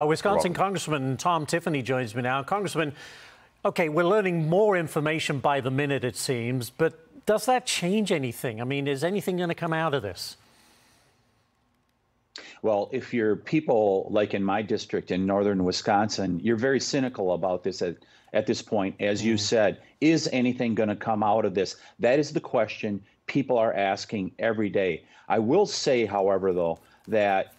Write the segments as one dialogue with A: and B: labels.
A: Wisconsin Congressman Tom Tiffany joins me now. Congressman, okay, we're learning more information by the minute, it seems, but does that change anything? I mean, is anything going to come out of this?
B: Well, if you're people like in my district in northern Wisconsin, you're very cynical about this at this point. As you said, is anything going to come out of this? That is the question people are asking every day. I will say, however, though, that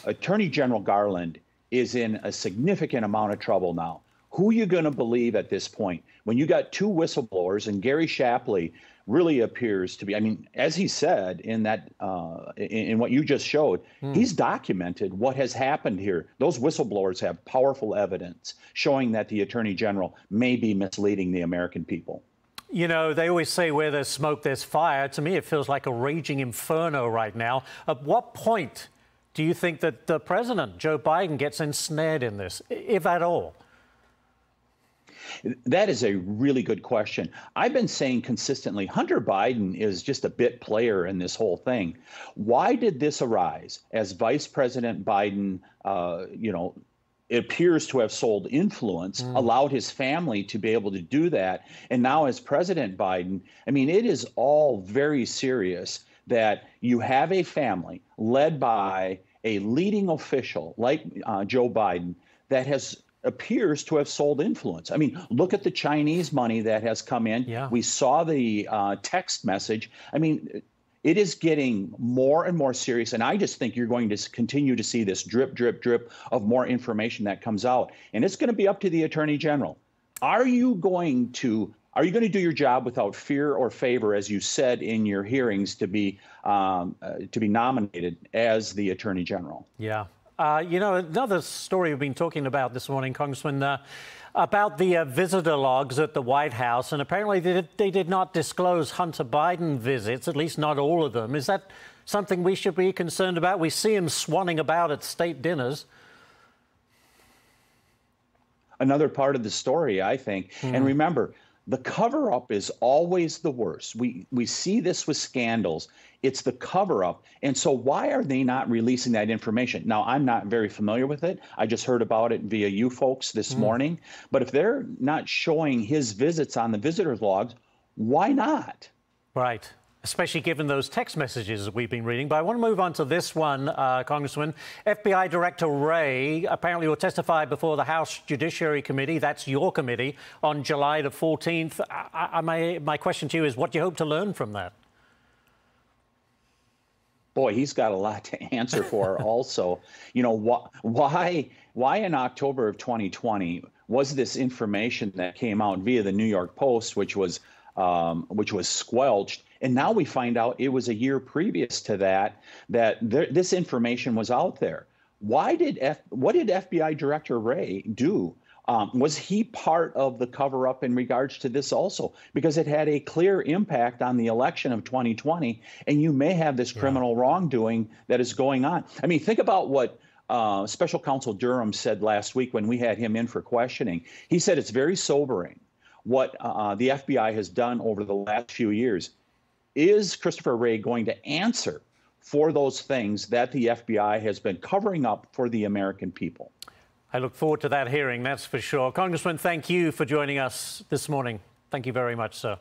B: Attorney General Garland is in a significant amount of trouble now. Who are you going to believe at this point? When you got two whistleblowers, and Gary Shapley really appears to be, I mean, as he said in that, in what you just showed, he's documented what has happened here. Those whistleblowers have powerful evidence showing that the Attorney General may be misleading the American people.
A: You know, they always say where there's smoke, there's fire. To me, it feels like a raging inferno right now. At what point do you think that the president, Joe Biden, gets ensnared in this, if at all?
B: That is a really good question. I've been saying consistently, Hunter Biden is just a bit player in this whole thing. Why did this arise? As Vice President Biden, it appears to have sold influence, allowed his family to be able to do that. And now as President Biden, I mean, it is all very serious that you have a family led by a leading official like Joe Biden that appears to have sold influence. I mean, look at the Chinese money that has come in.
A: Yeah.
B: We saw the text message. I mean, it is getting more and more serious, and I just think you're going to continue to see this drip, drip, drip of more information that comes out, and it's going to be up to the Attorney General. Are you going to do your job without fear or favor, as you said in your hearings, to be nominated as the Attorney General?
A: Yeah. You know, another story we've been talking about this morning, Congressman, about the visitor logs at the White House, and apparently they did not disclose Hunter Biden visits, at least not all of them. Is that something we should be concerned about? We see him swanning about at state dinners.
B: Another part of the story, I think. And remember, the cover-up is always the worst. We see this with scandals. It's the cover-up. And so why are they not releasing that information? Now, I'm not very familiar with it. I just heard about it via you folks this morning. But if they're not showing his visits on the visitor's logs, why not?
A: Right. Especially given those text messages we've been reading. But I want to move on to this one, Congressman. FBI Director Wray apparently will testify before the House Judiciary Committee, that's your committee, on July the 14th. My question to you is, what do you hope to learn from that?
B: Boy, he's got a lot to answer for also. You know, why in October of 2020 was this information that came out via the New York Post, which was squelched, and now we find out it was a year previous to that this information was out there. What did FBI Director Wray do? Was he part of the cover-up in regards to this also? Because it had a clear impact on the election of 2020, and you may have this criminal wrongdoing that is going on. I mean, think about what Special Counsel Durham said last week when we had him in for questioning. He said it's very sobering what the FBI has done over the last few years. Is Christopher Wray going to answer for those things that the FBI has been covering up for the American people?
A: I look forward to that hearing, that's for sure. Congressman, thank you for joining us this morning. Thank you very much, sir.